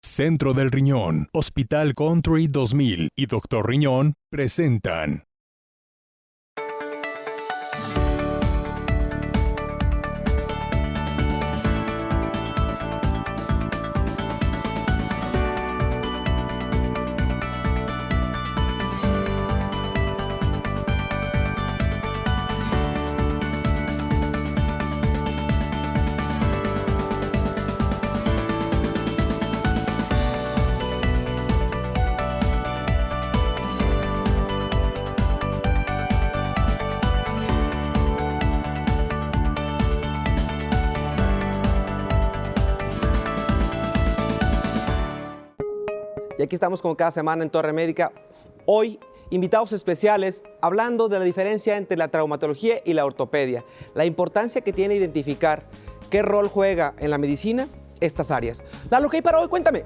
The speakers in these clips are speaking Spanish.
Centro del Riñón, Hospital Country 2000 y Doctor Riñón presentan. Y aquí estamos como cada semana en Torre Médica. Hoy, invitados especiales hablando de la diferencia entre la traumatología y la ortopedia. La importancia que tiene identificar qué rol juega en la medicina estas áreas. Lalo, ¿qué hay para hoy? Cuéntame.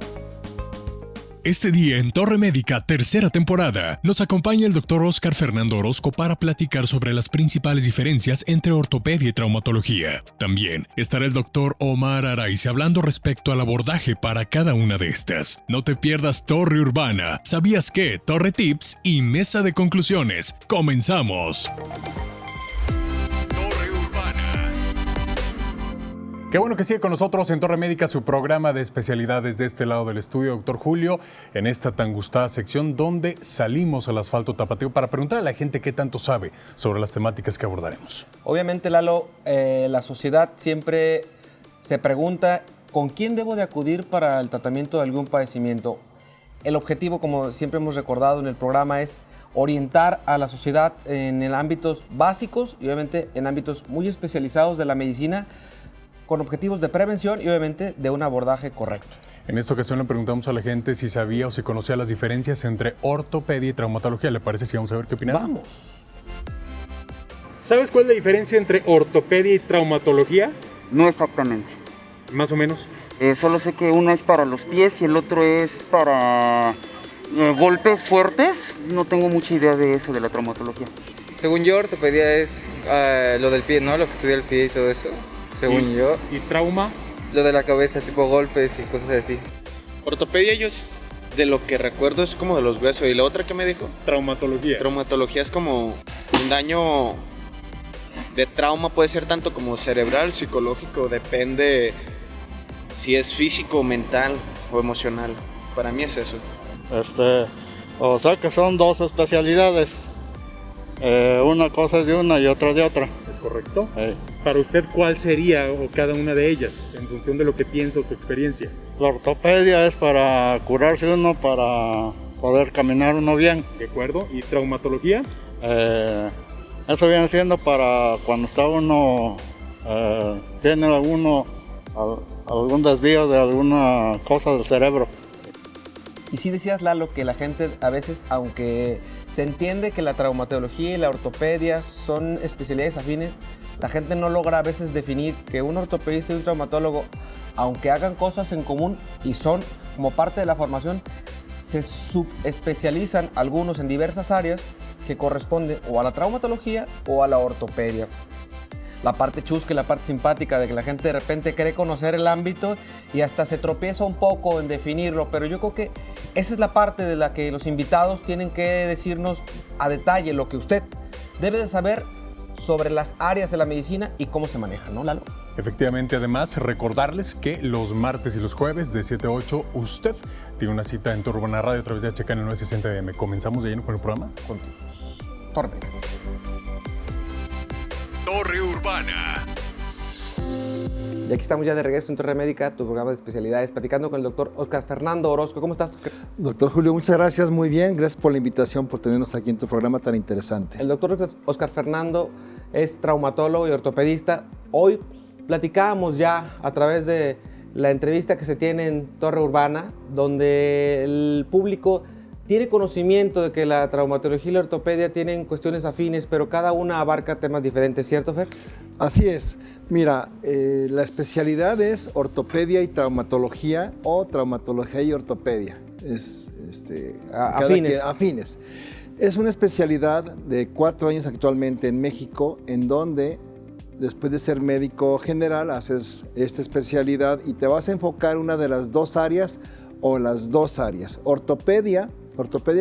Este día en Torre Médica, tercera temporada, nos acompaña el doctor Óscar Fernando Orozco para platicar sobre las principales diferencias entre ortopedia y traumatología. También estará el doctor Omar Araiz hablando respecto al abordaje para cada una de estas. No te pierdas Torre Urbana, ¿Sabías qué? Torre Tips y Mesa de Conclusiones. ¡Comenzamos! Qué bueno que sigue con nosotros en Torre Médica, su programa de especialidades de este lado del estudio, doctor Julio, en esta tan gustada sección donde salimos al asfalto tapateo para preguntar a la gente qué tanto sabe sobre las temáticas que abordaremos. Obviamente, Lalo, la sociedad siempre se pregunta ¿con quién debo de acudir para el tratamiento de algún padecimiento? El objetivo, como siempre hemos recordado en el programa, es orientar a la sociedad en ámbitos básicos y obviamente en ámbitos muy especializados de la medicina, con objetivos de prevención y obviamente de un abordaje correcto. En esta ocasión le preguntamos a la gente si sabía o si conocía las diferencias entre ortopedia y traumatología. ¿Le parece si vamos a ver qué opinan? Vamos. ¿Sabes cuál es la diferencia entre ortopedia y traumatología? No exactamente. Más o menos. Solo sé que uno es para los pies y el otro es para golpes fuertes. No tengo mucha idea de eso, de la traumatología. Según yo, ortopedia es lo del pie, ¿no? Lo que estudia el pie y todo eso. Según yo. ¿Y trauma? Lo de la cabeza, tipo golpes y cosas así. Ortopedia yo de lo que recuerdo es como de los huesos. ¿Y la otra qué me dijo? Traumatología. Traumatología es como un daño de trauma, puede ser tanto como cerebral, psicológico, depende si es físico, mental o emocional. Para mí es eso. O sea que son dos especialidades. Una cosa es de una y otra de otra. ¿Es correcto? Para usted, ¿cuál sería o cada una de ellas, en función de lo que piensa o su experiencia? La ortopedia es para curarse uno, para poder caminar uno bien. ¿De acuerdo? ¿Y traumatología? Eso viene siendo para cuando está uno, tiene algún desvío de alguna cosa del cerebro. Y sí decías, Lalo, que la gente a veces, aunque se entiende que la traumatología y la ortopedia son especialidades afines, la gente no logra a veces definir que un ortopedista y un traumatólogo, aunque hagan cosas en común y son como parte de la formación, se subespecializan algunos en diversas áreas que corresponden o a la traumatología o a la ortopedia. La parte chusca y la parte simpática de que la gente de repente cree conocer el ámbito y hasta se tropieza un poco en definirlo, pero yo creo que esa es la parte de la que los invitados tienen que decirnos a detalle lo que usted debe de saber sobre las áreas de la medicina y cómo se manejan, ¿no, Lalo? Efectivamente, además, recordarles que los martes y los jueves de 7 a 8 usted tiene una cita en Torre Urbana Radio a través de HK en el 960 AM. ¿Comenzamos de lleno con el programa? Continuamos. Torre. Torre Urbana. Y aquí estamos ya de regreso en Torre Médica, tu programa de especialidades, platicando con el doctor Óscar Fernando Orozco. ¿Cómo estás, Óscar? Doctor Julio, muchas gracias, muy bien. Gracias por la invitación, por tenernos aquí en tu programa tan interesante. El doctor Óscar Fernando es traumatólogo y ortopedista. Hoy platicábamos ya a través de la entrevista que se tiene en Torre Urbana, donde el público tiene conocimiento de que la traumatología y la ortopedia tienen cuestiones afines, pero cada una abarca temas diferentes, ¿cierto, Fer? Así es. Mira, la especialidad es ortopedia y traumatología o traumatología y ortopedia. Afines. Es una especialidad de 4 años actualmente en México, en donde después de ser médico general haces esta especialidad y te vas a enfocar una de las 2 áreas o las dos áreas. Ortopedia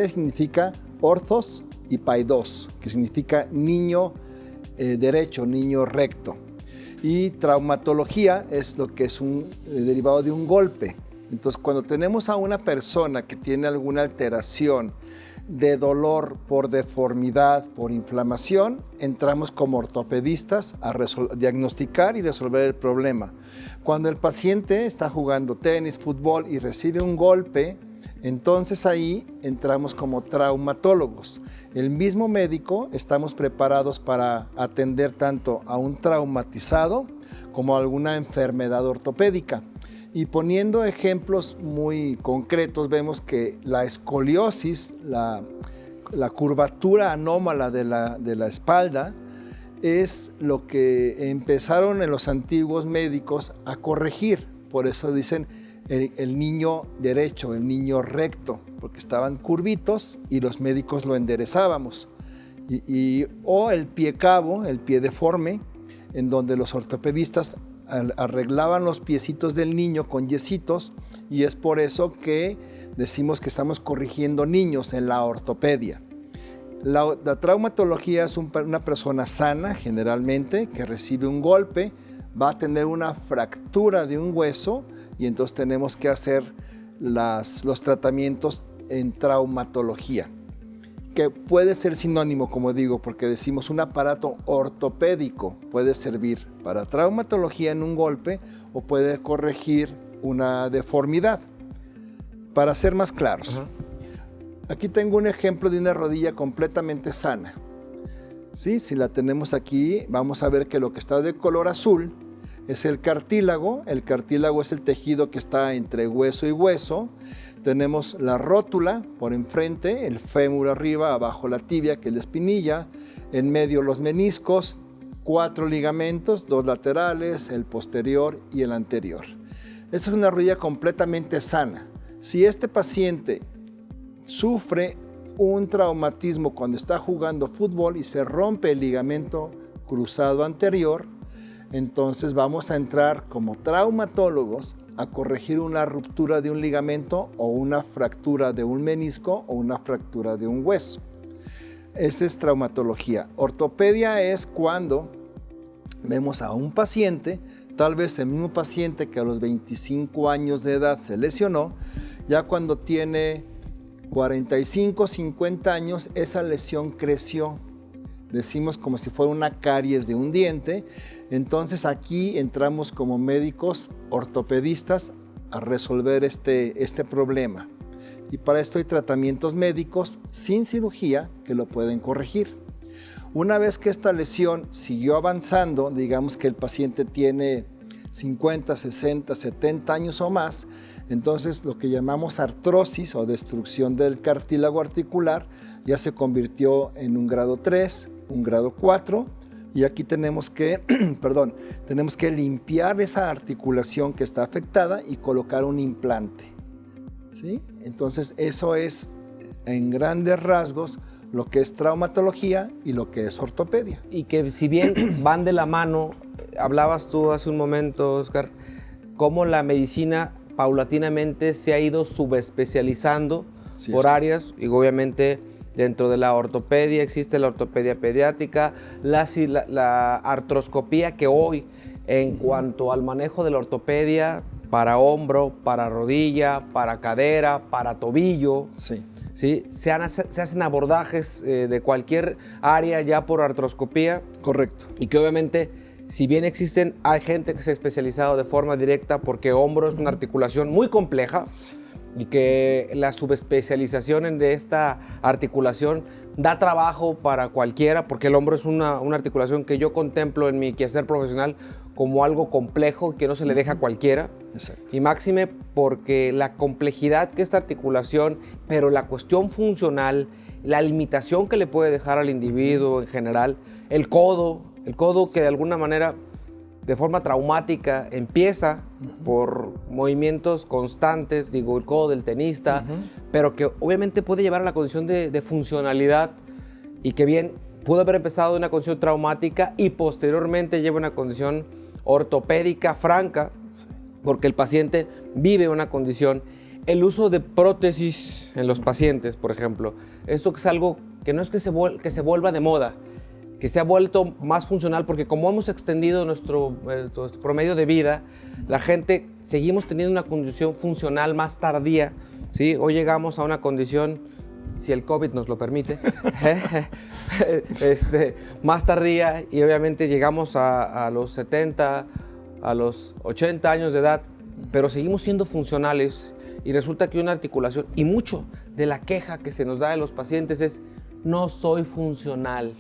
significa orthos y paidos, que significa niño derecho, niño recto. Y traumatología es lo que es un derivado de un golpe. Entonces, cuando tenemos a una persona que tiene alguna alteración de dolor por deformidad, por inflamación, entramos como ortopedistas a diagnosticar y resolver el problema. Cuando el paciente está jugando tenis, fútbol y recibe un golpe, entonces ahí entramos como traumatólogos. El mismo médico estamos preparados para atender tanto a un traumatizado como a alguna enfermedad ortopédica. Y poniendo ejemplos muy concretos, vemos que la escoliosis, la curvatura anómala de la espalda, es lo que empezaron en los antiguos médicos a corregir. Por eso dicen el niño derecho, el niño recto, porque estaban curvitos y los médicos lo enderezábamos. O el pie cabo, el pie deforme, en donde los ortopedistas arreglaban los piecitos del niño con yesitos, y es por eso que decimos que estamos corrigiendo niños en la ortopedia. La traumatología es una persona sana, generalmente, que recibe un golpe, va a tener una fractura de un hueso, y entonces tenemos que hacer los tratamientos en traumatología, que puede ser sinónimo, como digo, porque decimos un aparato ortopédico puede servir para traumatología en un golpe o puede corregir una deformidad. Para ser más claros, aquí tengo un ejemplo de una rodilla completamente sana. ¿Sí? Si la tenemos aquí, vamos a ver que lo que está de color azul es el cartílago. El cartílago es el tejido que está entre hueso y hueso. Tenemos la rótula por enfrente, el fémur arriba, abajo la tibia, que es la espinilla, en medio los meniscos, 4 ligamentos, 2 laterales, el posterior y el anterior. Esta es una rodilla completamente sana. Si este paciente sufre un traumatismo cuando está jugando fútbol y se rompe el ligamento cruzado anterior, entonces vamos a entrar como traumatólogos a corregir una ruptura de un ligamento o una fractura de un menisco o una fractura de un hueso. Esa es traumatología. Ortopedia es cuando vemos a un paciente, tal vez el mismo paciente que a los 25 años de edad se lesionó, ya cuando tiene 45, 50 años, esa lesión creció. Decimos como si fuera una caries de un diente. Entonces aquí entramos como médicos ortopedistas a resolver este problema. Y para esto hay tratamientos médicos sin cirugía que lo pueden corregir. Una vez que esta lesión siguió avanzando, digamos que el paciente tiene 50, 60, 70 años o más, entonces lo que llamamos artrosis o destrucción del cartílago articular ya se convirtió en un grado 3, un grado 4, y aquí tenemos que, tenemos que limpiar esa articulación que está afectada y colocar un implante. ¿Sí? Entonces eso es en grandes rasgos lo que es traumatología y lo que es ortopedia. Y que si bien van de la mano, hablabas tú hace un momento, Oscar, cómo la medicina paulatinamente se ha ido subespecializando por áreas, y obviamente dentro de la ortopedia existe la ortopedia pediátrica, la artroscopía, que hoy en cuanto al manejo de la ortopedia para hombro, para rodilla, para cadera, para tobillo, ¿sí? Se hacen abordajes de cualquier área ya por artroscopía. Correcto. Y que obviamente, si bien hay gente que se ha especializado de forma directa porque hombro es una articulación muy compleja, y que la subespecialización de esta articulación da trabajo para cualquiera, porque el hombro es una articulación que yo contemplo en mi quehacer profesional como algo complejo que no se le deja a cualquiera. Exacto. Y máxime porque la complejidad que esta articulación, pero la cuestión funcional, la limitación que le puede dejar al individuo en general, el codo que de alguna manera, de forma traumática, empieza por movimientos constantes, digo, el codo del tenista, pero que obviamente puede llevar a la condición de funcionalidad, y que bien pudo haber empezado de una condición traumática y posteriormente lleva una condición ortopédica franca, porque el paciente vive una condición el uso de prótesis en los pacientes, por ejemplo. Esto es algo que no es que se vuelva de moda, que se ha vuelto más funcional, porque como hemos extendido nuestro promedio de vida, la gente seguimos teniendo una condición funcional más tardía, ¿sí? Hoy llegamos a una condición, si el COVID nos lo permite, más tardía, y obviamente llegamos a los 70, a los 80 años de edad, pero seguimos siendo funcionales, y resulta que una articulación, y mucho de la queja que se nos da de los pacientes es: no soy funcional,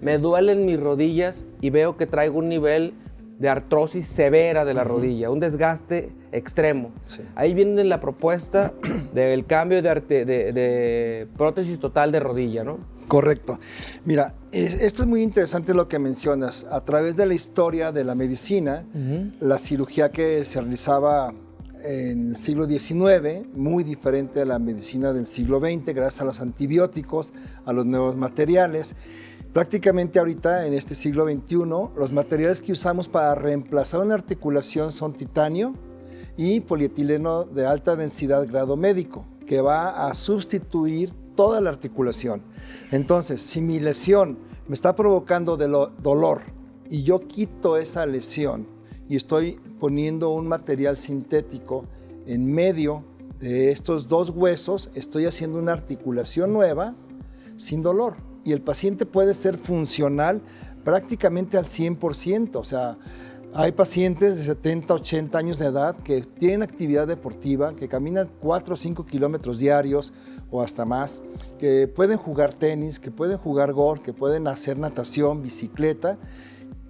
me duelen mis rodillas y veo que traigo un nivel de artrosis severa de la rodilla, un desgaste extremo. Sí. Ahí viene la propuesta del cambio de prótesis total de rodilla, ¿no? Correcto. Mira, esto es muy interesante lo que mencionas. A través de la historia de la medicina, la cirugía que se realizaba en el siglo XIX, muy diferente a la medicina del siglo XX, gracias a los antibióticos, a los nuevos materiales. Prácticamente ahorita, en este siglo XXI, los materiales que usamos para reemplazar una articulación son titanio y polietileno de alta densidad grado médico, que va a sustituir toda la articulación. Entonces, si mi lesión me está provocando dolor y yo quito esa lesión y estoy poniendo un material sintético en medio de estos dos huesos, estoy haciendo una articulación nueva sin dolor. Y el paciente puede ser funcional prácticamente al 100%. O sea, hay pacientes de 70, 80 años de edad que tienen actividad deportiva, que caminan 4 o 5 kilómetros diarios o hasta más, que pueden jugar tenis, que pueden jugar golf, que pueden hacer natación, bicicleta.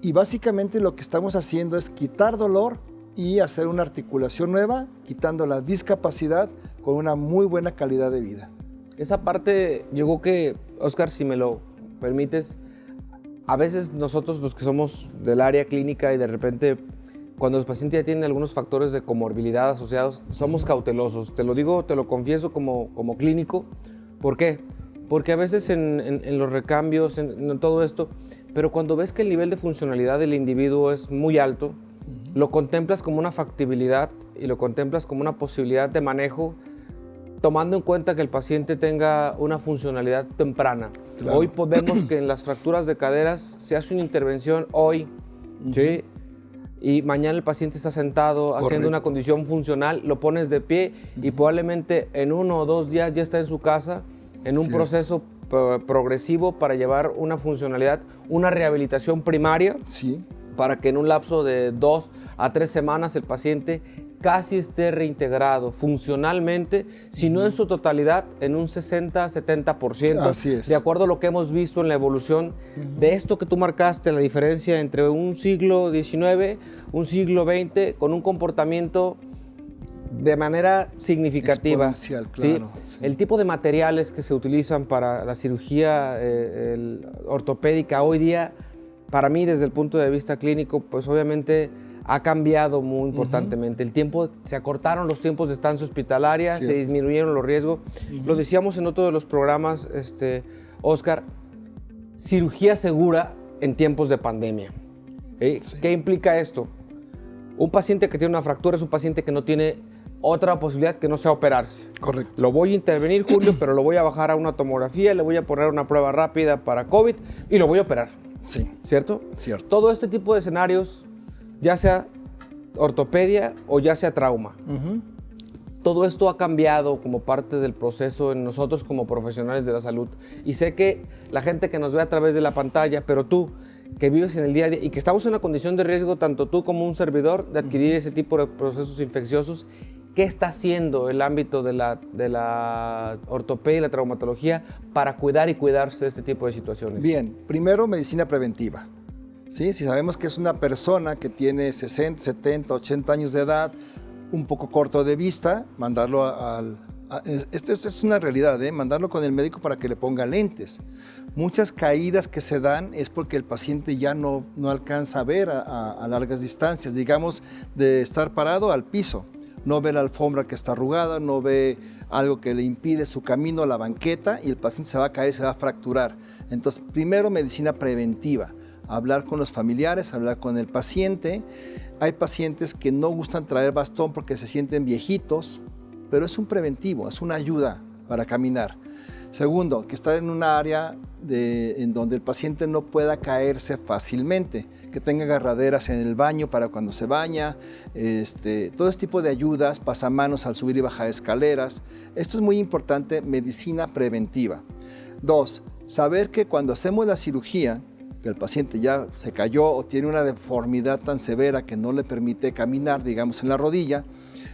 Y básicamente lo que estamos haciendo es quitar dolor y hacer una articulación nueva, quitando la discapacidad con una muy buena calidad de vida. Esa parte, yo creo que, Oscar, si me lo permites, a veces nosotros los que somos del área clínica y de repente cuando los pacientes ya tienen algunos factores de comorbilidad asociados, somos cautelosos. Te lo digo, te lo confieso como clínico. ¿Por qué? Porque a veces en los recambios, en todo esto, pero cuando ves que el nivel de funcionalidad del individuo es muy alto, lo contemplas como una factibilidad y lo contemplas como una posibilidad de manejo, tomando en cuenta que el paciente tenga una funcionalidad temprana. Claro. Hoy podemos que en las fracturas de caderas se hace una intervención hoy, ¿sí? Y mañana el paciente está sentado haciendo una condición funcional, lo pones de pie y probablemente en 1 o 2 días ya está en su casa en un proceso progresivo para llevar una funcionalidad, una rehabilitación primaria, para que en un lapso de 2 a 3 semanas el paciente casi esté reintegrado funcionalmente, si no en su totalidad, en un 60-70%. Así es. De acuerdo a lo que hemos visto en la evolución de esto que tú marcaste, la diferencia entre un siglo XIX, un siglo XX, con un comportamiento de manera significativa. Exponencial, claro. ¿Sí? El tipo de materiales que se utilizan para la cirugía ortopédica hoy día, para mí, desde el punto de vista clínico, pues obviamente ha cambiado muy importantemente. El tiempo, se acortaron los tiempos de estancia hospitalaria, se disminuyeron los riesgos. Lo decíamos en otro de los programas, Oscar, cirugía segura en tiempos de pandemia. ¿Qué implica esto? Un paciente que tiene una fractura es un paciente que no tiene otra posibilidad que no sea operarse. Correcto. Lo voy a intervenir, Julio, pero lo voy a bajar a una tomografía, le voy a poner una prueba rápida para COVID y lo voy a operar. Sí. ¿Cierto? Cierto. Todo este tipo de escenarios, ya sea ortopedia o ya sea trauma, todo esto ha cambiado como parte del proceso en nosotros como profesionales de la salud. Y sé que la gente que nos ve a través de la pantalla, pero tú que vives en el día a día y que estamos en una condición de riesgo, tanto tú como un servidor, de adquirir ese tipo de procesos infecciosos, ¿qué está haciendo el ámbito de la ortopedia y la traumatología para cuidar y cuidarse de este tipo de situaciones? Bien, primero medicina preventiva. ¿Sí? Si sabemos que es una persona que tiene 60, 70, 80 años de edad, un poco corto de vista, mandarlo esto es una realidad, mandarlo con el médico para que le ponga lentes. Muchas caídas que se dan es porque el paciente ya no alcanza a ver a largas distancias, digamos, de estar parado al piso. No ve la alfombra que está arrugada, no ve algo que le impide su camino a la banqueta y el paciente se va a caer, se va a fracturar. Entonces, primero medicina preventiva. Hablar con los familiares, hablar con el paciente. Hay pacientes que no gustan traer bastón porque se sienten viejitos, pero es un preventivo, es una ayuda para caminar. Segundo, que estar en un área en donde el paciente no pueda caerse fácilmente, que tenga agarraderas en el baño para cuando se baña, todo este tipo de ayudas, pasamanos al subir y bajar escaleras. Esto es muy importante, medicina preventiva. 2, saber que cuando hacemos la cirugía, que el paciente ya se cayó o tiene una deformidad tan severa que no le permite caminar, digamos, en la rodilla,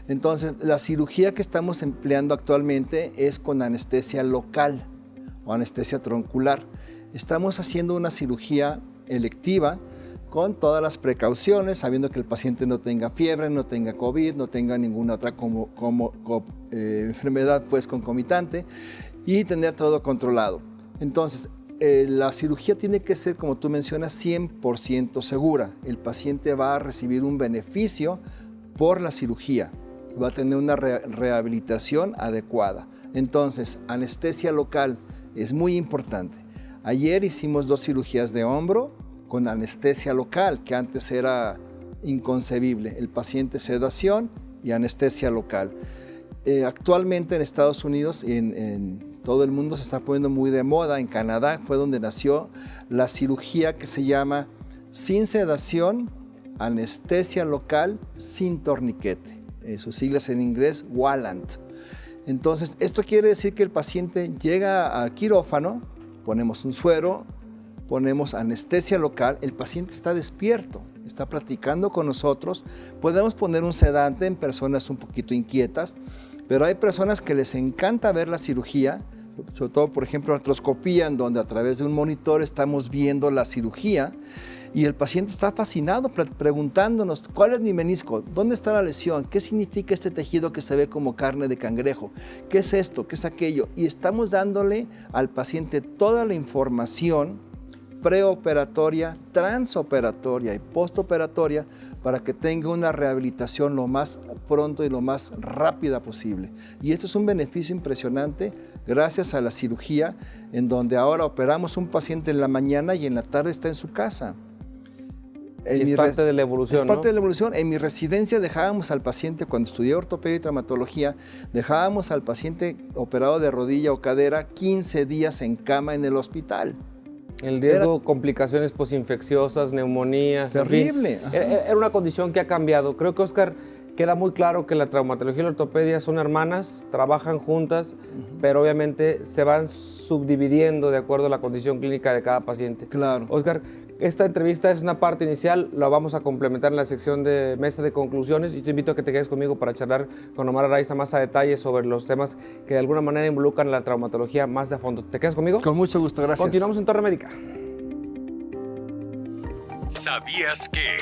entonces la cirugía que estamos empleando actualmente es con anestesia local o anestesia troncular. Estamos haciendo una cirugía electiva con todas las precauciones, sabiendo que el paciente no tenga fiebre, no tenga COVID, no tenga ninguna otra enfermedad pues concomitante y tener todo controlado. Entonces, la cirugía tiene que ser, como tú mencionas, 100% segura. El paciente va a recibir un beneficio por la cirugía y va a tener una rehabilitación adecuada. Entonces, anestesia local es muy importante. Ayer hicimos 2 cirugías de hombro con anestesia local, que antes era inconcebible. El paciente sedación y anestesia local. Actualmente en Estados Unidos y en todo el mundo se está poniendo muy de moda. En Canadá fue donde nació la cirugía que se llama sin sedación, anestesia local sin torniquete. Sus siglas en inglés, WALANT. Entonces, esto quiere decir que el paciente llega al quirófano, ponemos un suero, ponemos anestesia local, el paciente está despierto, está platicando con nosotros, podemos poner un sedante en personas un poquito inquietas, pero hay personas que les encanta ver la cirugía, sobre todo, por ejemplo, artroscopía, en donde a través de un monitor estamos viendo la cirugía y el paciente está fascinado preguntándonos, ¿cuál es mi menisco? ¿Dónde está la lesión? ¿Qué significa este tejido que se ve como carne de cangrejo? ¿Qué es esto? ¿Qué es aquello? Y estamos dándole al paciente toda la información preoperatoria, transoperatoria y postoperatoria para que tenga una rehabilitación lo más pronto y lo más rápida posible. Y esto es un beneficio impresionante gracias a la cirugía, en donde ahora operamos un paciente en la mañana y en la tarde está en su casa. Es parte de la evolución, Es parte de la evolución. En mi residencia dejábamos al paciente, cuando estudié ortopedia y traumatología, dejábamos al paciente operado de rodilla o cadera 15 días en cama en el hospital. El riesgo, complicaciones posinfecciosas, neumonías, terrible. En fin, era una condición que ha cambiado. Creo que, Oscar, queda muy claro que la traumatología y la ortopedia son hermanas, trabajan juntas, pero obviamente se van subdividiendo de acuerdo a la condición clínica de cada paciente. Claro. Oscar, esta entrevista es una parte inicial, la vamos a complementar en la sección de mesa de conclusiones y te invito a que te quedes conmigo para charlar con Omar Araiza más a detalle sobre los temas que de alguna manera involucran la traumatología más de a fondo. ¿Te quedas conmigo? Con mucho gusto, gracias. Continuamos en Torre Médica. ¿Sabías que?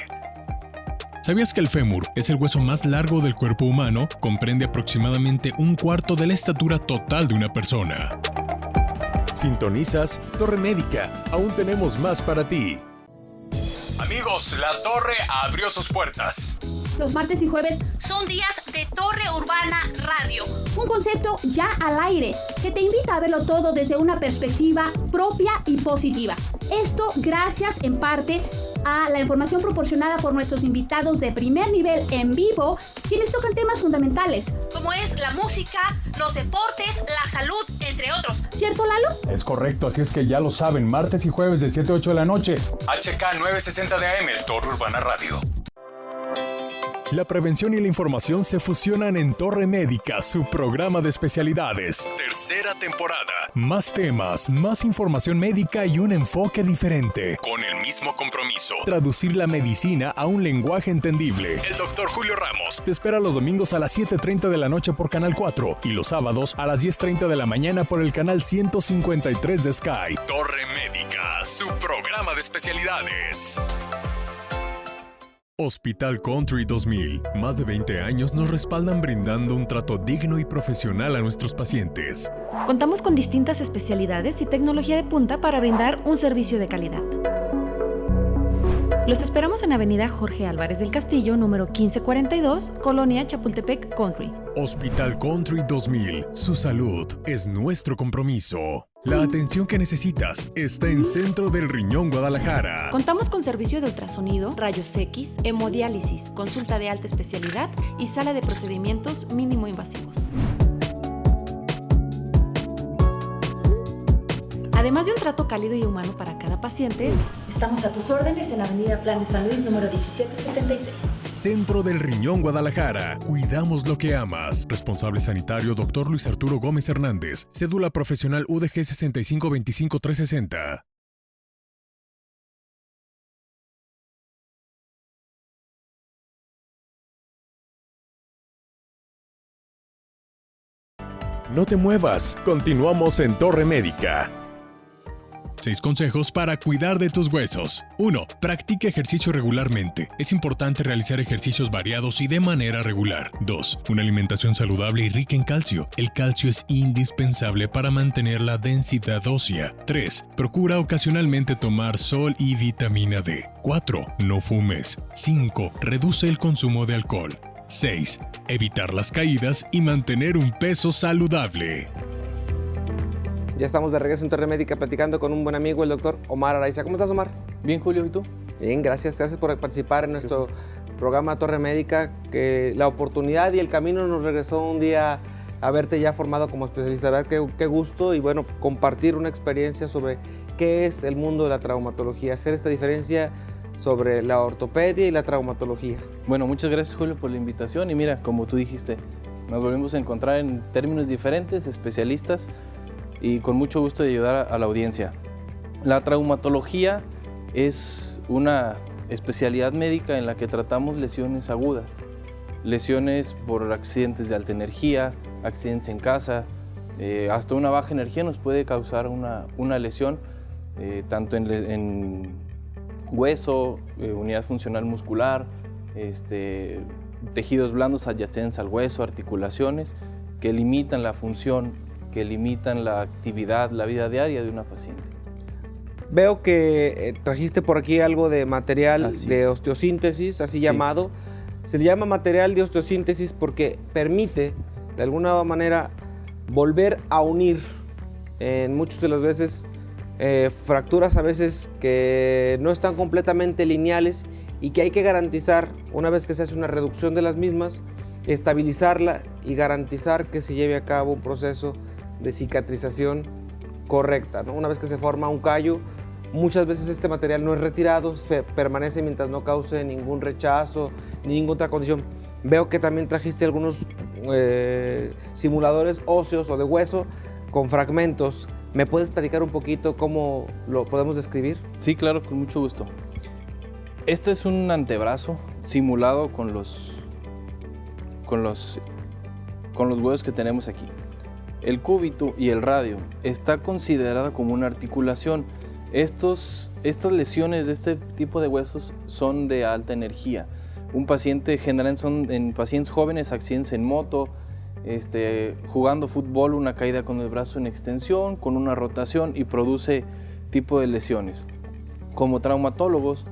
¿Sabías que el fémur es el hueso más largo del cuerpo humano? Comprende aproximadamente un cuarto de la estatura total de una persona. Sintonizas Torre Médica. Aún tenemos más para ti. Amigos, la Torre abrió sus puertas. Los martes y jueves son días de Torre Urbana Radio. Un concepto ya al aire que te invita a verlo todo desde una perspectiva propia y positiva. Esto gracias en parte a la información proporcionada por nuestros invitados de primer nivel en vivo, quienes tocan temas fundamentales, como es la música, los deportes, la salud, entre otros. ¿Cierto, Lalo? Es correcto, así es que ya lo saben, martes y jueves de 7 a 8 de la noche. HK 960 de AM, Torre Urbana Radio. La prevención y la información se fusionan en Torre Médica, su programa de especialidades. Tercera temporada. Más temas, más información médica y un enfoque diferente. Con el mismo compromiso. Traducir la medicina a un lenguaje entendible. El doctor Julio Ramos te espera los domingos a las 7:30 de la noche por Canal 4 y los sábados a las 10:30 de la mañana por el canal 153 de Sky. Torre Médica, su programa de especialidades. Hospital Country 2000. Más de 20 años nos respaldan brindando un trato digno y profesional a nuestros pacientes. Contamos con distintas especialidades y tecnología de punta para brindar un servicio de calidad. Los esperamos en Avenida Jorge Álvarez del Castillo, número 1542, Colonia Chapultepec Country. Hospital Country 2000. Su salud es nuestro compromiso. La atención que necesitas está en Centro del Riñón, Guadalajara. Contamos con servicio de ultrasonido, rayos X, hemodiálisis, consulta de alta especialidad y sala de procedimientos mínimo invasivos. Además de un trato cálido y humano para cada paciente, estamos a tus órdenes en Avenida Plan de San Luis, número 1776. Centro del Riñón Guadalajara. Cuidamos lo que amas. Responsable sanitario Dr. Luis Arturo Gómez Hernández. Cédula profesional UDG 6525360. No te muevas. Continuamos en Torre Médica. 6 consejos para cuidar de tus huesos. 1. Practica ejercicio regularmente. Es importante realizar ejercicios variados y de manera regular. 2. Una alimentación saludable y rica en calcio. El calcio es indispensable para mantener la densidad ósea. 3. Procura ocasionalmente tomar sol y vitamina D. 4. No fumes. 5. Reduce el consumo de alcohol. 6. Evitar las caídas y mantener un peso saludable. Ya estamos de regreso en Torre Médica platicando con un buen amigo, el doctor Omar Araiza. ¿Cómo estás, Omar? Bien, Julio, ¿y tú? Bien, gracias. Gracias por participar en nuestro programa Torre Médica, que la oportunidad y el camino nos regresó un día a verte ya formado como especialista. La verdad, qué gusto y bueno, compartir una experiencia sobre qué es el mundo de la traumatología, hacer esta diferencia sobre la ortopedia y la traumatología. Bueno, muchas gracias, Julio, por la invitación. Y mira, como tú dijiste, nos volvemos a encontrar en términos diferentes, especialistas, y con mucho gusto de ayudar a la audiencia. La traumatología es una especialidad médica en la que tratamos lesiones agudas, lesiones por accidentes de alta energía, accidentes en casa, hasta una baja energía nos puede causar una lesión, tanto en hueso, unidad funcional muscular, tejidos blandos adyacentes al hueso, articulaciones que limitan la función, que limitan la actividad, la vida diaria de una paciente. Veo que trajiste por aquí algo de material de osteosíntesis, así llamado. Se le llama material de osteosíntesis porque permite, de alguna manera, volver a unir en muchas de las veces fracturas a veces que no están completamente lineales y que hay que garantizar, una vez que se hace una reducción de las mismas, estabilizarla y garantizar que se lleve a cabo un proceso de cicatrización correcta, ¿no? Una vez que se forma un callo, muchas veces este material no es retirado, permanece mientras no cause ningún rechazo ni ninguna otra condición. Veo que también trajiste algunos simuladores óseos o de hueso con fragmentos. ¿Me puedes platicar un poquito cómo lo podemos describir? Sí, claro, con mucho gusto. Este es un antebrazo simulado con los huesos que tenemos aquí. El cúbito y el radio está considerada como una articulación. Estas lesiones de este tipo de huesos son de alta energía. Un paciente generalmente son en pacientes jóvenes, accidentes en moto, jugando fútbol, una caída con el brazo en extensión, con una rotación y produce tipo de lesiones. Como traumatólogos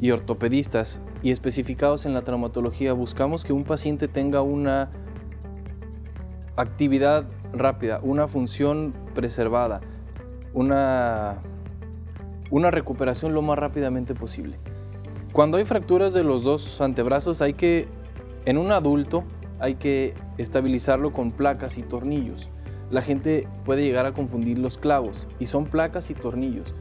y ortopedistas y especificados en la traumatología, buscamos que un paciente tenga una actividad rápida, una función preservada, una recuperación lo más rápidamente posible. Cuando hay fracturas de los dos antebrazos, en un adulto hay que estabilizarlo con placas y tornillos. La gente puede llegar a confundir los clavos y son placas y tornillos.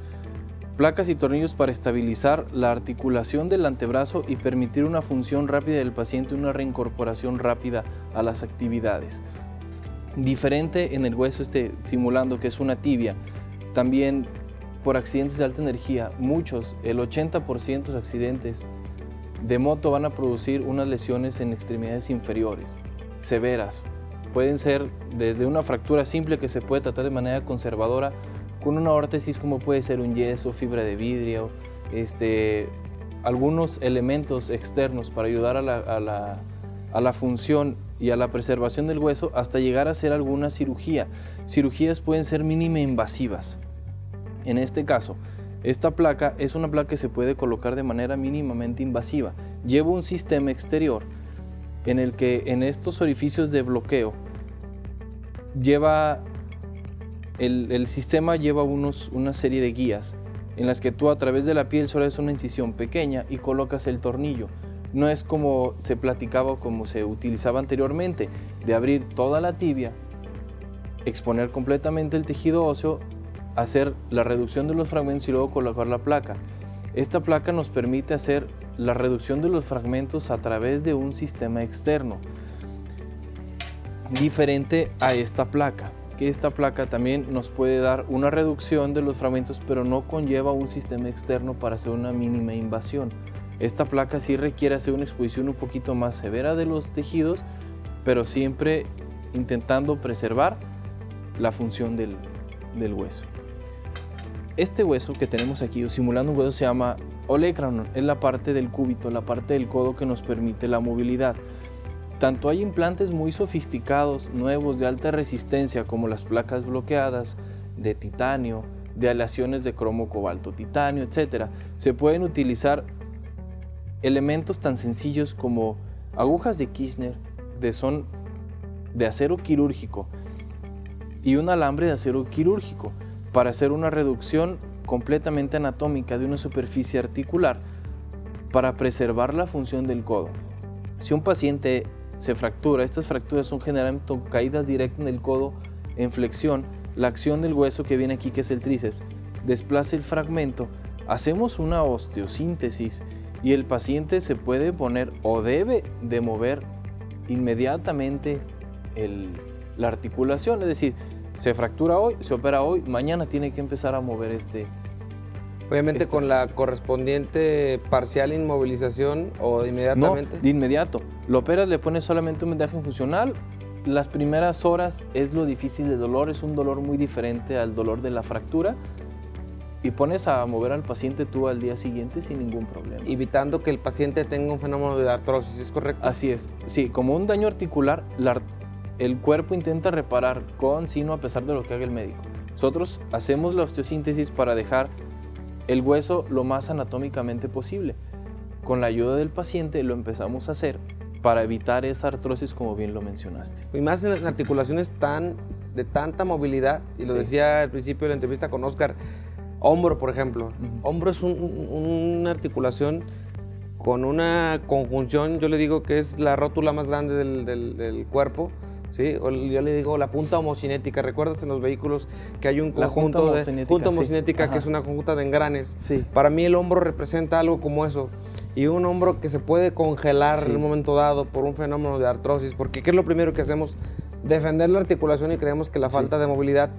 Placas y tornillos para estabilizar la articulación del antebrazo y permitir una función rápida del paciente, una reincorporación rápida a las actividades. Diferente en el hueso simulando que es una tibia, también por accidentes de alta energía, el 80% de los accidentes de moto van a producir unas lesiones en extremidades inferiores, severas. Pueden ser desde una fractura simple que se puede tratar de manera conservadora, con una órtesis como puede ser un yeso, fibra de vidrio, algunos elementos externos para ayudar a la función y a la preservación del hueso, hasta llegar a hacer alguna cirugía. Cirugías pueden ser mínima invasivas. En este caso, esta placa es una placa que se puede colocar de manera mínimamente invasiva. Lleva un sistema exterior en el que en estos orificios de bloqueo el sistema lleva una serie de guías en las que tú a través de la piel solo haces una incisión pequeña y colocas el tornillo. No es como se platicaba o como se utilizaba anteriormente, de abrir toda la tibia, exponer completamente el tejido óseo hacer la reducción de los fragmentos y luego colocar la placa. Esta placa nos permite hacer la reducción de los fragmentos a través de un sistema externo, diferente a esta placa, que esta placa también nos puede dar una reducción de los fragmentos, pero no conlleva un sistema externo para hacer una mínima invasión. Esta placa sí requiere hacer una exposición un poquito más severa de los tejidos, pero siempre intentando preservar la función del hueso. Este hueso que tenemos aquí, simulando un hueso, se llama olecranon, es la parte del cúbito, la parte del codo que nos permite la movilidad. Tanto hay implantes muy sofisticados, nuevos, de alta resistencia, como las placas bloqueadas de titanio, de aleaciones de cromo, cobalto, titanio, etc. Se pueden utilizar elementos tan sencillos como agujas de Kirchner de acero quirúrgico y un alambre de acero quirúrgico para hacer una reducción completamente anatómica de una superficie articular para preservar la función del codo. Si un paciente se fractura, estas fracturas son generalmente caídas directas en el codo en flexión, la acción del hueso que viene aquí, que es el tríceps, desplaza el fragmento, hacemos una osteosíntesis y el paciente se puede poner o debe de mover inmediatamente la articulación, es decir, se fractura hoy, se opera hoy, mañana tiene que empezar a mover Obviamente con la correspondiente parcial inmovilización o inmediatamente. No, de inmediato. Lo operas, le pones solamente un vendaje funcional. Las primeras horas es lo difícil de dolor, es un dolor muy diferente al dolor de la fractura. Y pones a mover al paciente tú al día siguiente sin ningún problema. Evitando que el paciente tenga un fenómeno de artrosis, ¿es correcto? Así es. Sí, como un daño articular, el cuerpo intenta reparar con sino a pesar de lo que haga el médico. Nosotros hacemos la osteosíntesis para dejar el hueso lo más anatómicamente posible. Con la ayuda del paciente lo empezamos a hacer para evitar esa artrosis, como bien lo mencionaste. Y más en articulaciones de tanta movilidad, y lo decía al principio de la entrevista con Oscar, hombro, por ejemplo. Hombro es una articulación con una conjunción, yo le digo que es la rótula más grande del cuerpo, ¿sí? O yo le digo la punta homocinética. ¿Recuerdas en los vehículos que hay un conjunto de punta homocinética, que es una conjunta de engranes? Sí. Para mí el hombro representa algo como eso. Y un hombro que se puede congelar en un momento dado por un fenómeno de artrosis, porque ¿qué es lo primero que hacemos? Defender la articulación y creemos que la falta de movilidad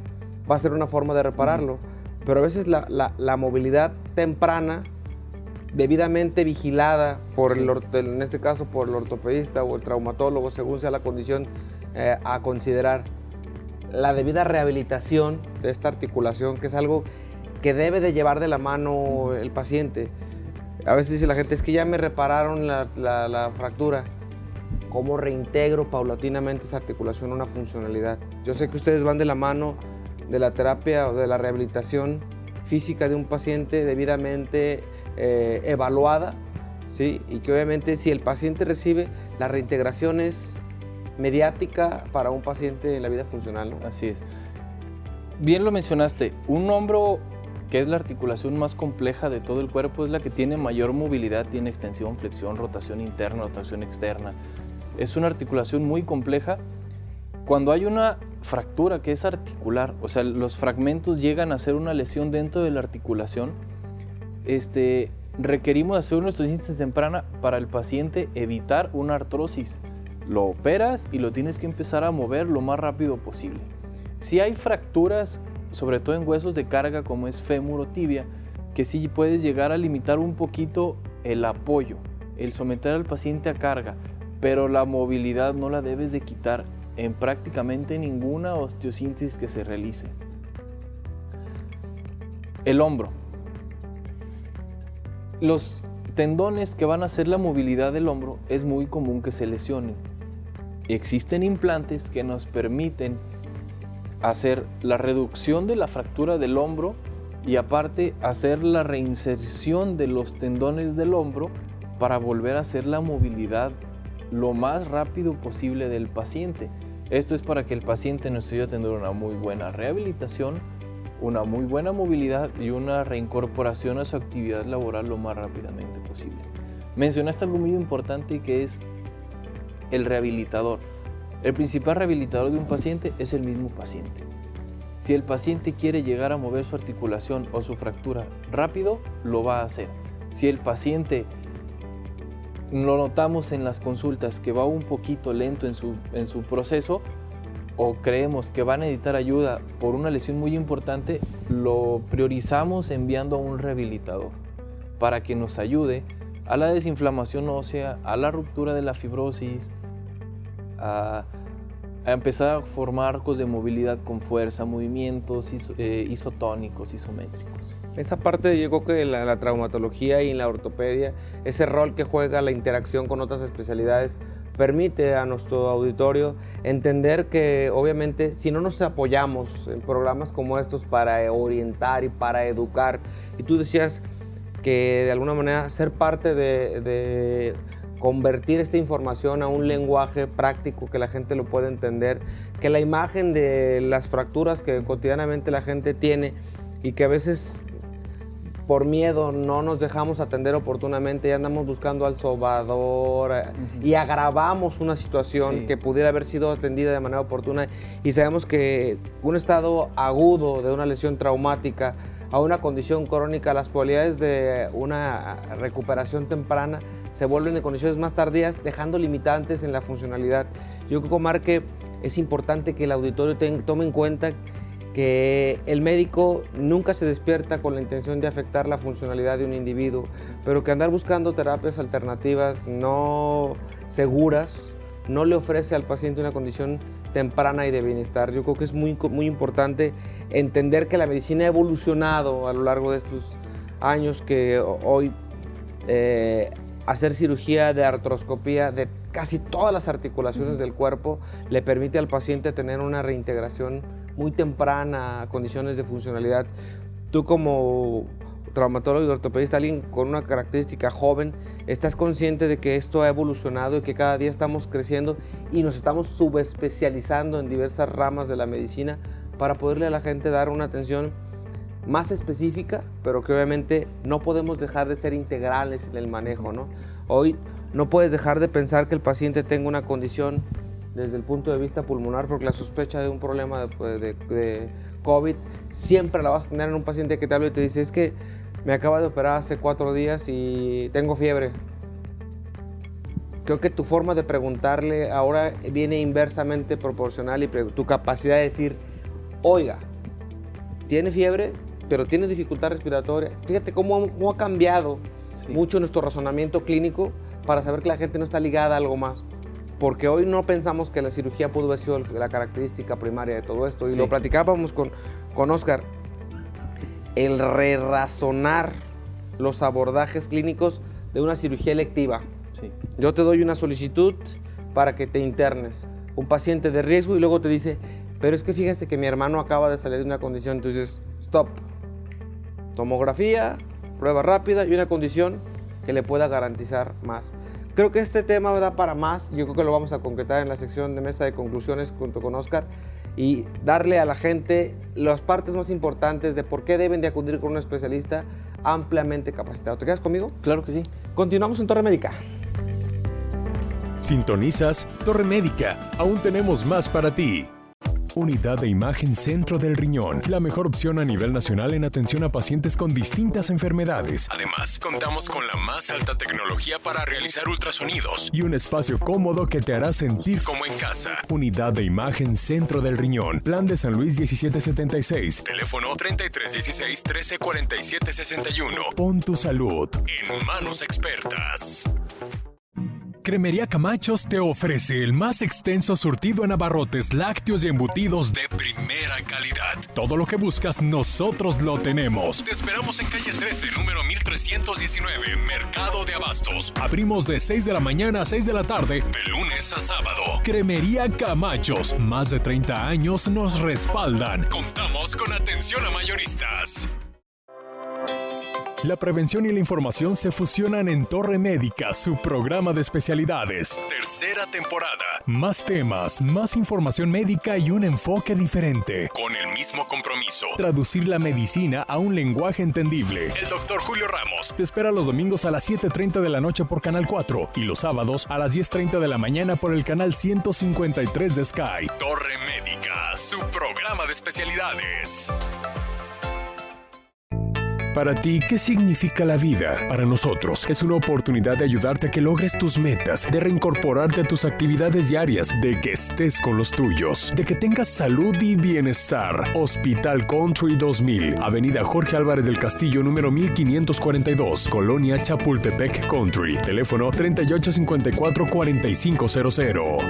va a ser una forma de repararlo. Pero a veces la movilidad temprana, debidamente vigilada por en este caso por el ortopedista o el traumatólogo, según sea la condición a considerar, la debida rehabilitación de esta articulación, que es algo que debe de llevar de la mano el paciente. A veces dice la gente, es que ya me repararon la fractura. ¿Cómo reintegro paulatinamente esa articulación a una funcionalidad? Yo sé que ustedes van de la mano de la terapia o de la rehabilitación física de un paciente debidamente evaluada, ¿sí? Y que obviamente si el paciente recibe, la reintegración es mediática para un paciente en la vida funcional, ¿no? Así es. Bien lo mencionaste, un hombro, que es la articulación más compleja de todo el cuerpo, es la que tiene mayor movilidad, tiene extensión, flexión, rotación interna, rotación externa. Es una articulación muy compleja. Cuando hay una fractura que es articular, o sea, los fragmentos llegan a ser una lesión dentro de la articulación, requerimos hacer una osteosíntesis temprana para el paciente evitar una artrosis. Lo operas y lo tienes que empezar a mover lo más rápido posible. Si hay fracturas, sobre todo en huesos de carga como es fémur o tibia, que sí puedes llegar a limitar un poquito el apoyo, el someter al paciente a carga, pero la movilidad no la debes de quitar en prácticamente ninguna osteosíntesis que se realice. El hombro. Los tendones que van a hacer la movilidad del hombro es muy común que se lesionen. Existen implantes que nos permiten hacer la reducción de la fractura del hombro y aparte hacer la reinserción de los tendones del hombro para volver a hacer la movilidad lo más rápido posible del paciente. Esto es para que el paciente nos ayude a tener una muy buena rehabilitación, una muy buena movilidad y una reincorporación a su actividad laboral lo más rápidamente posible. Mencionaste algo muy importante que es el rehabilitador. El principal rehabilitador de un paciente es el mismo paciente. Si el paciente quiere llegar a mover su articulación o su fractura rápido, lo va a hacer. Si el paciente lo notamos en las consultas que va un poquito lento en su proceso, o creemos que va a necesitar ayuda por una lesión muy importante, lo priorizamos enviando a un rehabilitador para que nos ayude a la desinflamación ósea, a la ruptura de la fibrosis, a empezar a formar arcos de movilidad con fuerza, movimientos isotónicos, isométricos. Esa parte, yo creo que la traumatología y la ortopedia, ese rol que juega la interacción con otras especialidades, permite a nuestro auditorio entender que obviamente si no nos apoyamos en programas como estos para orientar y para educar, y tú decías que de alguna manera ser parte de convertir esta información a un lenguaje práctico que la gente lo pueda entender, que la imagen de las fracturas que cotidianamente la gente tiene y que a veces por miedo no nos dejamos atender oportunamente y andamos buscando al sobador y agravamos una situación que pudiera haber sido atendida de manera oportuna, y sabemos que un estado agudo de una lesión traumática a una condición crónica, las probabilidades de una recuperación temprana se vuelven en condiciones más tardías, dejando limitantes en la funcionalidad. Yo creo, Omar, que es importante que el auditorio tome en cuenta que el médico nunca se despierta con la intención de afectar la funcionalidad de un individuo, pero que andar buscando terapias alternativas no seguras no le ofrece al paciente una condición temprana y de bienestar. Yo creo que es muy importante entender que la medicina ha evolucionado a lo largo de estos años, que hoy hacer cirugía de artroscopía de casi todas las articulaciones del cuerpo le permite al paciente tener una reintegración muy temprana a condiciones de funcionalidad. Tú, como traumatólogo y ortopedista, alguien con una característica joven, estás consciente de que esto ha evolucionado y que cada día estamos creciendo y nos estamos subespecializando en diversas ramas de la medicina para poderle a la gente dar una atención más específica, pero que obviamente no podemos dejar de ser integrales en el manejo, ¿no? Hoy no puedes dejar de pensar que el paciente tenga una condición desde el punto de vista pulmonar, porque la sospecha de un problema de COVID siempre la vas a tener en un paciente que te habla y te dice: es que me acaba de operar hace 4 días y tengo fiebre. Creo que tu forma de preguntarle ahora viene inversamente proporcional, y tu capacidad de decir: oiga, tiene fiebre, pero tiene dificultad respiratoria. Fíjate cómo ha cambiado mucho nuestro razonamiento clínico para saber que la gente no está ligada a algo más. Porque hoy no pensamos que la cirugía pudo haber sido la característica primaria de todo esto. Y lo platicábamos con Oscar. El re-razonar los abordajes clínicos de una cirugía electiva. Yo te doy una solicitud para que te internes. Un paciente de riesgo, y luego te dice: pero es que fíjese que mi hermano acaba de salir de una condición. Entonces, stop. Tomografía, prueba rápida y una condición que le pueda garantizar más. Creo que este tema da para más. Yo creo que lo vamos a concretar en la sección de mesa de conclusiones junto con Oscar, y darle a la gente las partes más importantes de por qué deben de acudir con un especialista ampliamente capacitado. ¿Te quedas conmigo? Claro que sí. Continuamos en Torre Médica. Sintonizas Torre Médica. Aún tenemos más para ti. Unidad de Imagen Centro del Riñón, la mejor opción a nivel nacional en atención a pacientes con distintas enfermedades. Además, contamos con la más alta tecnología para realizar ultrasonidos y un espacio cómodo que te hará sentir como en casa. Unidad de Imagen Centro del Riñón, Plan de San Luis 1776, teléfono 3316-134761. Pon tu salud en manos expertas. Cremería Camachos te ofrece el más extenso surtido en abarrotes, lácteos y embutidos de primera calidad. Todo lo que buscas, nosotros lo tenemos. Te esperamos en calle 13, número 1319, Mercado de Abastos. Abrimos de 6 de la mañana a 6 de la tarde, de lunes a sábado. Cremería Camachos, más de 30 años nos respaldan. Contamos con atención a mayoristas. La prevención y la información se fusionan en Torre Médica, su programa de especialidades. Tercera temporada. Más temas, más información médica y un enfoque diferente. Con el mismo compromiso: traducir la medicina a un lenguaje entendible. El Dr. Julio Ramos te espera los domingos a las 7:30 de la noche por Canal 4 y los sábados a las 10:30 de la mañana por el canal 153 de Sky. Torre Médica, su programa de especialidades. Para ti, ¿qué significa la vida? Para nosotros, es una oportunidad de ayudarte a que logres tus metas, de reincorporarte a tus actividades diarias, de que estés con los tuyos, de que tengas salud y bienestar. Hospital Country 2000, Avenida Jorge Álvarez del Castillo, número 1542, Colonia Chapultepec Country. Teléfono 3854-4500.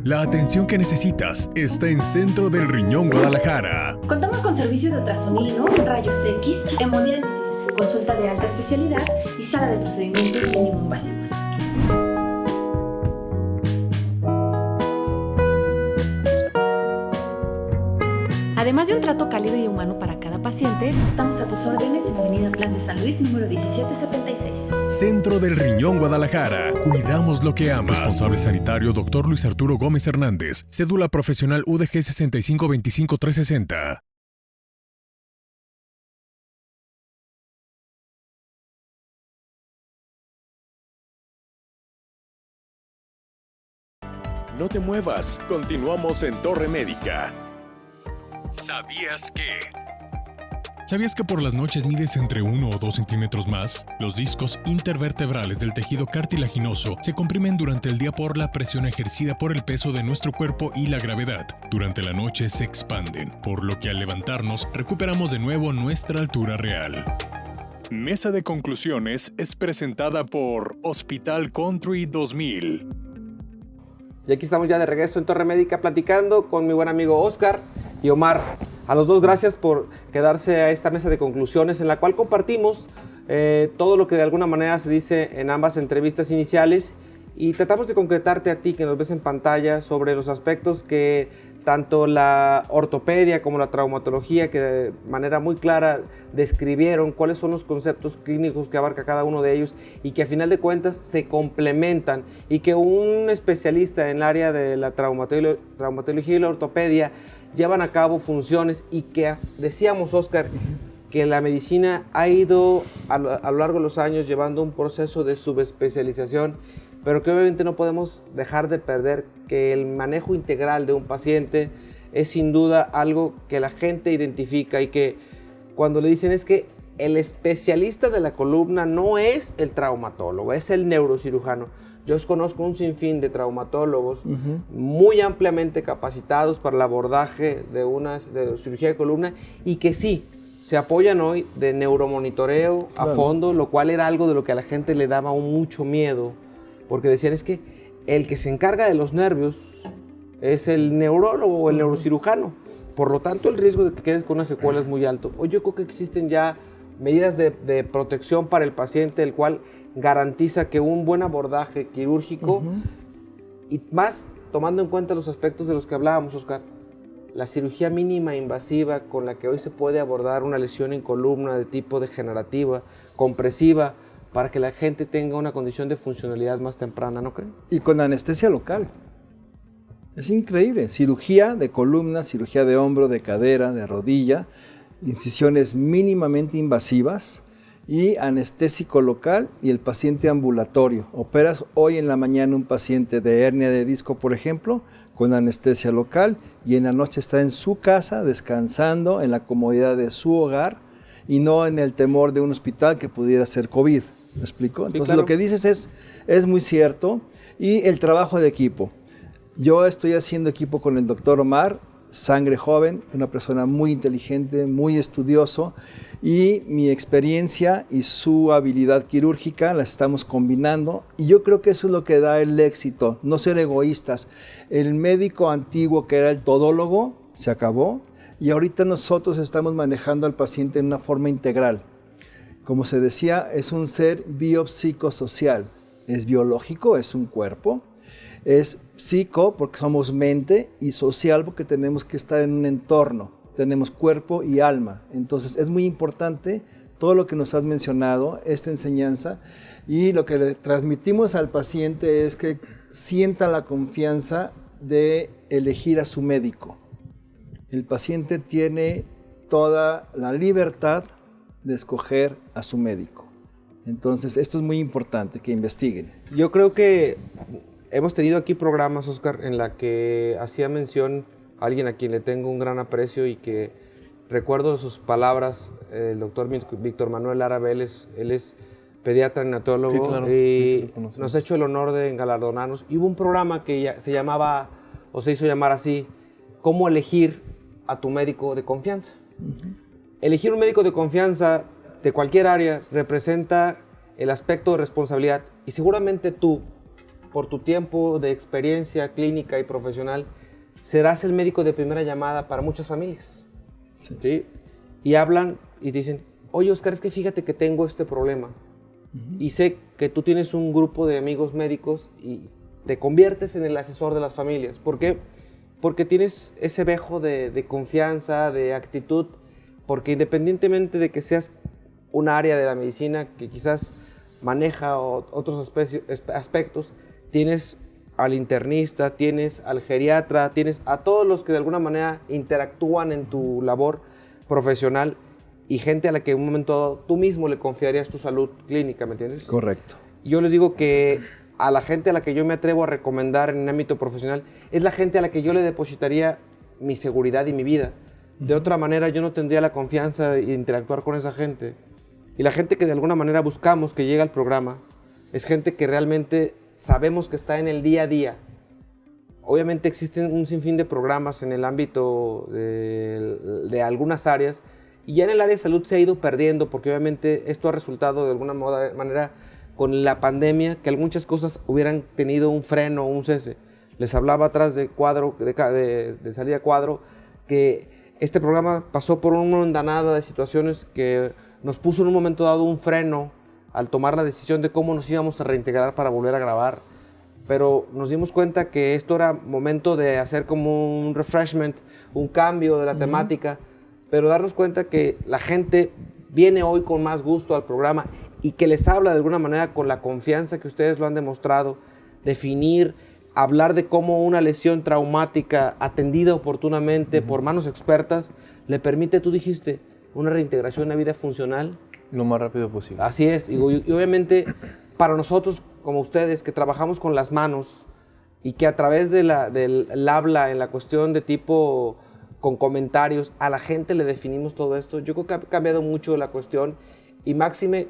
La atención que necesitas está en Centro del Riñón Guadalajara. Contamos con servicio de ultrasonido, rayos X, hemodiálisis, consulta de alta especialidad y sala de procedimientos mínimo invasivos. Además de un trato cálido y humano para cada paciente, estamos a tus órdenes en Avenida Plan de San Luis, número 1776. Centro del Riñón Guadalajara. Cuidamos lo que amas. Responsable sanitario, Dr. Luis Arturo Gómez Hernández. Cédula profesional UDG 6525360. No te muevas. Continuamos en Torre Médica. ¿Sabías que? ¿Sabías que por las noches mides entre 1 o 2 centímetros más? Los discos intervertebrales del tejido cartilaginoso se comprimen durante el día por la presión ejercida por el peso de nuestro cuerpo y la gravedad. Durante la noche se expanden, por lo que al levantarnos recuperamos de nuevo nuestra altura real. Mesa de Conclusiones es presentada por Hospital Country 2000. Y aquí estamos ya de regreso en Torre Médica platicando con mi buen amigo Oscar y Omar. A los dos, gracias por quedarse a esta mesa de conclusiones en la cual compartimos todo lo que de alguna manera se dice en ambas entrevistas iniciales y tratamos de concretarte a ti que nos ves en pantalla sobre los aspectos que tanto la ortopedia como la traumatología, que de manera muy clara describieron cuáles son los conceptos clínicos que abarca cada uno de ellos y que a final de cuentas se complementan y que un especialista en el área de la traumatología y la ortopedia llevan a cabo funciones y que decíamos, Oscar, que la medicina ha ido a lo largo de los años llevando un proceso de subespecialización, pero que obviamente no podemos dejar de perder que el manejo integral de un paciente es sin duda algo que la gente identifica y que cuando le dicen es que el especialista de la columna no es el traumatólogo, es el neurocirujano. Yo conozco un sinfín de traumatólogos muy ampliamente capacitados para el abordaje de cirugía de columna y que sí, se apoyan hoy de neuromonitoreo a fondo, lo cual era algo de lo que a la gente le daba mucho miedo, porque decían es que el que se encarga de los nervios es el neurólogo o el neurocirujano, por lo tanto el riesgo de que quedes con una secuela es muy alto. Hoy yo creo que existen ya medidas de protección para el paciente, el cual garantiza que un buen abordaje quirúrgico y más tomando en cuenta los aspectos de los que hablábamos, Oscar, la cirugía mínima invasiva con la que hoy se puede abordar una lesión en columna de tipo degenerativa, compresiva, para que la gente tenga una condición de funcionalidad más temprana, ¿no creen? Y con anestesia local. Es increíble. Cirugía de columna, cirugía de hombro, de cadera, de rodilla, incisiones mínimamente invasivas y anestésico local y el paciente ambulatorio. Operas hoy en la mañana un paciente de hernia de disco, por ejemplo, con anestesia local y en la noche está en su casa descansando en la comodidad de su hogar y no en el temor de un hospital que pudiera ser COVID. ¿Me explico? Entonces, sí, claro. Lo que dices es muy cierto. Y el trabajo de equipo. Yo estoy haciendo equipo con el doctor Omar, sangre joven, una persona muy inteligente, muy estudioso, y mi experiencia y su habilidad quirúrgica la estamos combinando, y yo creo que eso es lo que da el éxito, no ser egoístas. El médico antiguo que era el todólogo se acabó, y ahorita nosotros estamos manejando al paciente en una forma integral. Como se decía, es un ser biopsicosocial. Es biológico, es un cuerpo. Es psico porque somos mente y social porque tenemos que estar en un entorno. tenemos cuerpo y alma. Entonces es muy importante todo lo que nos has mencionado, esta enseñanza, y lo que le transmitimos al paciente es que sienta la confianza de elegir a su médico. El paciente tiene toda la libertad de escoger a su médico. Entonces, esto es muy importante, que investiguen. Yo creo que hemos tenido aquí programas, Oscar, en la que hacía mención a alguien a quien le tengo un gran aprecio y que recuerdo sus palabras, el doctor Víctor Manuel Lara Vélez. Él es pediatra neonatólogo, Sí, claro. y Sí, nos ha hecho el honor de engalardonarnos. Y hubo un programa que ya se llamaba, o se hizo llamar así, ¿Cómo elegir a tu médico de confianza? Elegir un médico de confianza de cualquier área representa el aspecto de responsabilidad, y seguramente tú, por tu tiempo de experiencia clínica y profesional, serás el médico de primera llamada para muchas familias. ¿Sí? Y hablan y dicen, oye, Oscar, es que fíjate que tengo este problema. Y sé que tú tienes un grupo de amigos médicos y te conviertes en el asesor de las familias. ¿Por qué? Porque tienes ese vejo de confianza, de actitud, porque independientemente de que seas un área de la medicina que quizás maneja otros aspectos, tienes al internista, tienes al geriatra, tienes a todos los que de alguna manera interactúan en tu labor profesional, y gente a la que en un momento dado tú mismo le confiarías tu salud clínica, ¿me entiendes? Correcto. Yo les digo que a la gente a la que yo me atrevo a recomendar en el ámbito profesional es la gente a la que yo le depositaría mi seguridad y mi vida. De otra manera yo no tendría la confianza de interactuar con esa gente. Y la gente que de alguna manera buscamos que llegue al programa es gente que realmente sabemos que está en el día a día. Obviamente existen un sinfín de programas en el ámbito de algunas áreas, y ya en el área de salud se ha ido perdiendo, porque obviamente esto ha resultado de alguna manera con la pandemia que muchas cosas hubieran tenido un freno o un cese. Les hablaba atrás de salida a cuadro, que este programa pasó por una andanada de situaciones que nos puso en un momento dado un freno al tomar la decisión de cómo nos íbamos a reintegrar para volver a grabar. Pero nos dimos cuenta que esto era momento de hacer como un refreshment, un cambio de la temática, pero darnos cuenta que la gente viene hoy con más gusto al programa y que les habla de alguna manera con la confianza que ustedes lo han demostrado, definir, hablar de cómo una lesión traumática atendida oportunamente por manos expertas le permite, tú dijiste, una reintegración a vida funcional. Lo más rápido posible. Así es, y obviamente para nosotros como ustedes que trabajamos con las manos y que a través del habla en la cuestión de tipo con comentarios a la gente le definimos todo esto, yo creo que ha cambiado mucho la cuestión, y máxime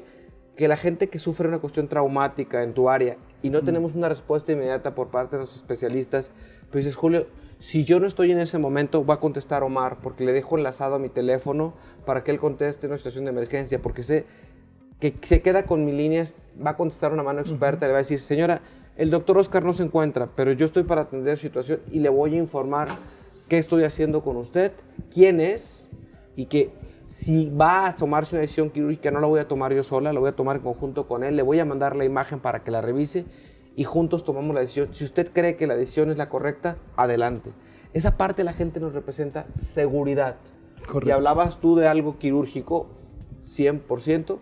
que la gente que sufre una cuestión traumática en tu área y no tenemos una respuesta inmediata por parte de los especialistas, pues dices, Julio, si yo no estoy en ese momento, va a contestar Omar, porque le dejo enlazado a mi teléfono para que él conteste en una situación de emergencia, porque sé que se queda con mis líneas, va a contestar una mano experta, le va a decir, señora, el doctor Oscar no se encuentra, pero yo estoy para atender su situación y le voy a informar qué estoy haciendo con usted, quién es, y que si va a tomarse una decisión quirúrgica no la voy a tomar yo sola, la voy a tomar en conjunto con él, le voy a mandar la imagen para que la revise y juntos tomamos la decisión. Si usted cree que la decisión es la correcta, adelante. Esa parte de la gente nos representa seguridad. Correcto. Y hablabas tú de algo quirúrgico, 100%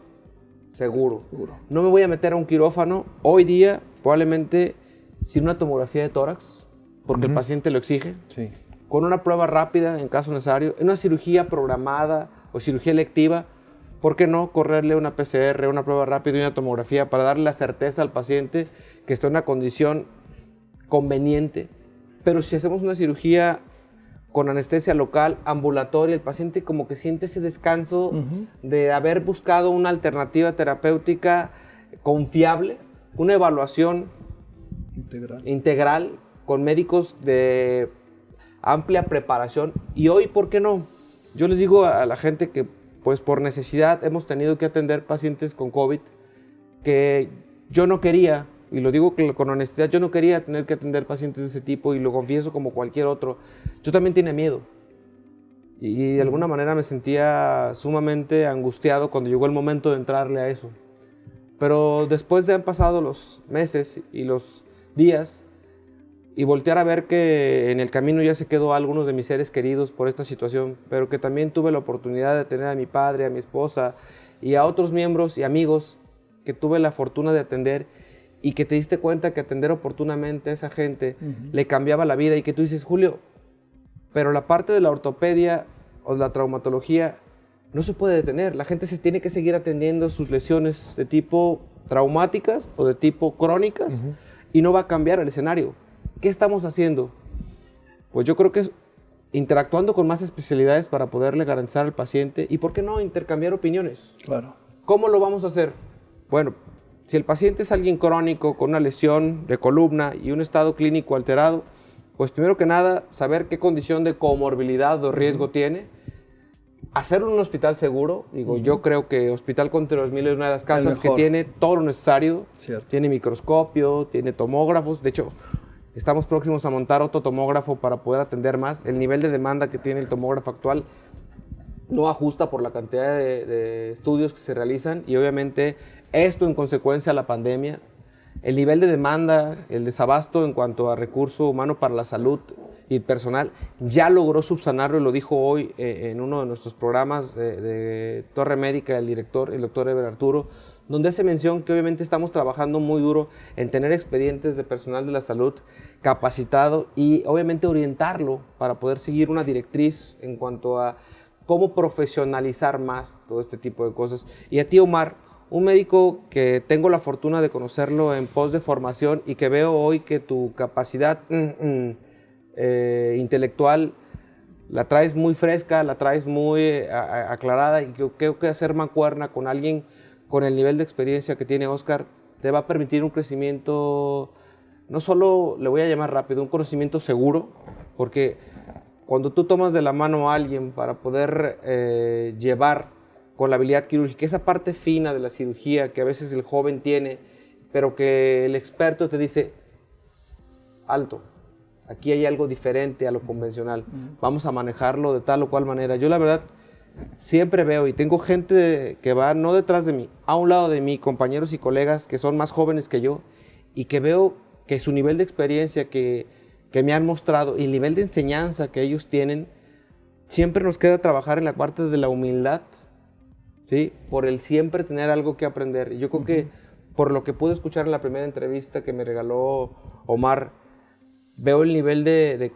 seguro. No me voy a meter a un quirófano hoy día, probablemente sin una tomografía de tórax, porque el paciente lo exige. Sí. Con una prueba rápida en caso necesario, en una cirugía programada o cirugía electiva, ¿por qué no correrle una PCR, una prueba rápida y una tomografía para darle la certeza al paciente que está en una condición conveniente? Pero si hacemos una cirugía con anestesia local, ambulatoria, el paciente como que siente ese descanso de haber buscado una alternativa terapéutica confiable, una evaluación integral con médicos de amplia preparación. Y hoy, ¿por qué no? Yo les digo a la gente que pues por necesidad hemos tenido que atender pacientes con COVID que yo no quería, y lo digo con honestidad, yo no quería tener que atender pacientes de ese tipo, y lo confieso como cualquier otro. Yo también tenía miedo y de alguna manera me sentía sumamente angustiado cuando llegó el momento de entrarle a eso. Pero después de han pasado los meses y los días, y voltear a ver que en el camino ya se quedó algunos de mis seres queridos por esta situación, pero que también tuve la oportunidad de tener a mi padre, a mi esposa y a otros miembros y amigos que tuve la fortuna de atender y que te diste cuenta que atender oportunamente a esa gente le cambiaba la vida y que tú dices, Julio, pero la parte de la ortopedia o la traumatología no se puede detener. La gente se tiene que seguir atendiendo sus lesiones de tipo traumáticas o de tipo crónicas y no va a cambiar el escenario. ¿Qué estamos haciendo? Pues yo creo que es interactuando con más especialidades para poderle garantizar al paciente y, ¿por qué no, intercambiar opiniones? Claro. ¿Cómo lo vamos a hacer? Bueno, si el paciente es alguien crónico con una lesión de columna y un estado clínico alterado, pues primero que nada, saber qué condición de comorbilidad o riesgo tiene, hacerlo en un hospital seguro. Digo, yo creo que Hospital Contreras Miller es una de las casas que tiene todo lo necesario. Cierto. Tiene microscopio, tiene tomógrafos. De hecho, estamos próximos a montar otro tomógrafo para poder atender más. El nivel de demanda que tiene el tomógrafo actual no ajusta por la cantidad de estudios que se realizan y obviamente esto en consecuencia a la pandemia. El nivel de demanda, el desabasto en cuanto a recurso humano para la salud y personal, ya logró subsanarlo y lo dijo hoy en uno de nuestros programas de Torre Médica el director, el doctor Eber Arturo, donde hace mención que obviamente estamos trabajando muy duro en tener expedientes de personal de la salud capacitado y obviamente orientarlo para poder seguir una directriz en cuanto a cómo profesionalizar más todo este tipo de cosas. Y a ti, Omar, un médico que tengo la fortuna de conocerlo en pos de formación y que veo hoy que tu capacidad intelectual la traes muy fresca, la traes muy aclarada y yo creo que hacer mancuerna con alguien con el nivel de experiencia que tiene Oscar te va a permitir un crecimiento, no solo le voy a llamar rápido, un conocimiento seguro, porque cuando tú tomas de la mano a alguien para poder llevar con la habilidad quirúrgica, esa parte fina de la cirugía que a veces el joven tiene, pero que el experto te dice, alto, aquí hay algo diferente a lo convencional, vamos a manejarlo de tal o cual manera. Yo la verdad siempre veo y tengo gente que va no detrás de mí, a un lado de mí, compañeros y colegas que son más jóvenes que yo y que veo que su nivel de experiencia que me han mostrado y el nivel de enseñanza que ellos tienen, siempre nos queda trabajar en la parte de la humildad, ¿sí? Por el siempre tener algo que aprender. Y yo creo que por lo que pude escuchar en la primera entrevista que me regaló Omar, veo el nivel de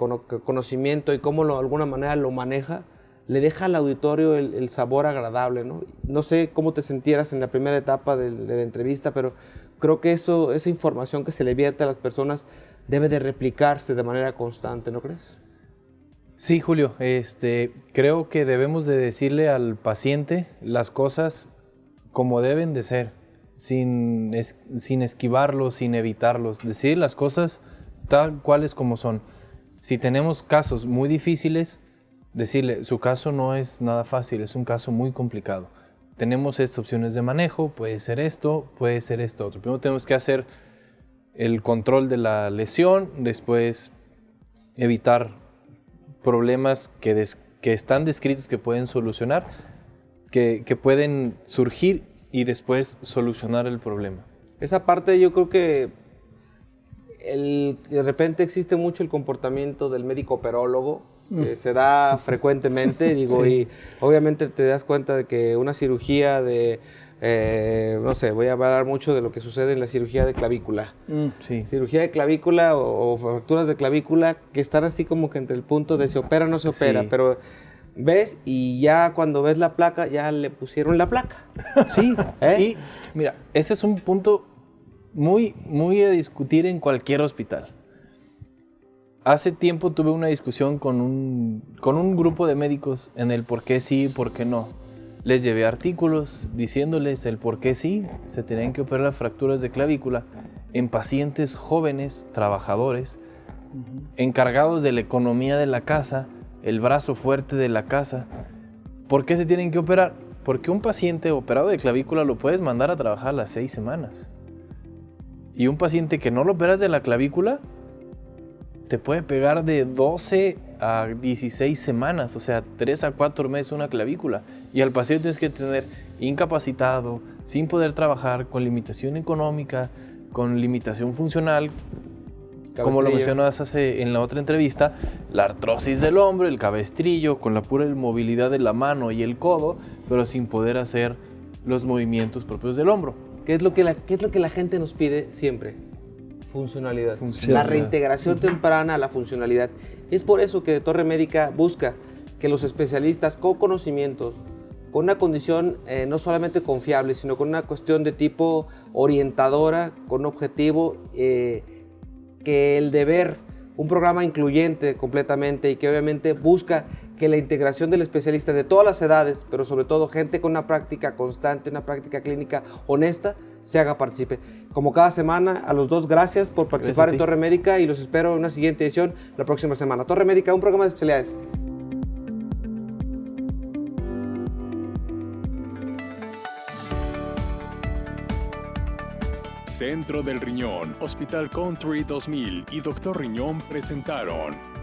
conocimiento y cómo de alguna manera lo maneja, le deja al auditorio el sabor agradable, ¿no? No sé cómo te sentieras en la primera etapa de la entrevista, pero creo que esa información que se le vierte a las personas debe de replicarse de manera constante, ¿no crees? Sí, Julio, creo que debemos de decirle al paciente las cosas como deben de ser, sin esquivarlos, sin evitarlos, decir las cosas tal cuales como son. Si tenemos casos muy difíciles, decirle, su caso no es nada fácil, es un caso muy complicado. Tenemos estas opciones de manejo, puede ser esto otro. Primero tenemos que hacer el control de la lesión, después evitar problemas que están descritos que pueden solucionar, que pueden surgir y después solucionar el problema. Esa parte yo creo que de repente existe mucho el comportamiento del médico operólogo, que se da frecuentemente, digo, sí. Y obviamente te das cuenta de que una cirugía de, no sé, voy a hablar mucho de lo que sucede en la cirugía de clavícula. Sí. Cirugía de clavícula o fracturas de clavícula que están así como que entre el punto de se opera o no se opera, sí. Pero ves y ya cuando ves la placa, ya le pusieron la placa. Sí, y mira, ese es un punto muy, muy a discutir en cualquier hospital. Hace tiempo tuve una discusión con un grupo de médicos en el por qué sí y por qué no. Les llevé artículos diciéndoles el por qué sí se tenían que operar las fracturas de clavícula en pacientes jóvenes, trabajadores, encargados de la economía de la casa, el brazo fuerte de la casa. ¿Por qué se tienen que operar? Porque un paciente operado de clavícula lo puedes mandar a trabajar a las 6 semanas. Y un paciente que no lo operas de la clavícula te puede pegar de 12 a 16 semanas, o sea, 3 a 4 meses una clavícula. Y al paciente tienes que tener incapacitado, sin poder trabajar, con limitación económica, con limitación funcional, como lo mencionabas en la otra entrevista, la artrosis del hombro, el cabestrillo, con la pura movilidad de la mano y el codo, pero sin poder hacer los movimientos propios del hombro. ¿Qué es lo que la gente nos pide siempre? Funcionalidad. La reintegración temprana a la funcionalidad. Es por eso que Torre Médica busca que los especialistas con conocimientos, con una condición no solamente confiable, sino con una cuestión de tipo orientadora, con un objetivo que el deber, un programa incluyente completamente y que obviamente busca que la integración del especialista de todas las edades, pero sobre todo gente con una práctica constante, una práctica clínica honesta, se haga partícipe. Como cada semana, a los dos, gracias por participar en Torre Médica y los espero en una siguiente edición la próxima semana. Torre Médica, un programa de especialidades. Centro del Riñón, Hospital Country 2000 y Dr. Riñón presentaron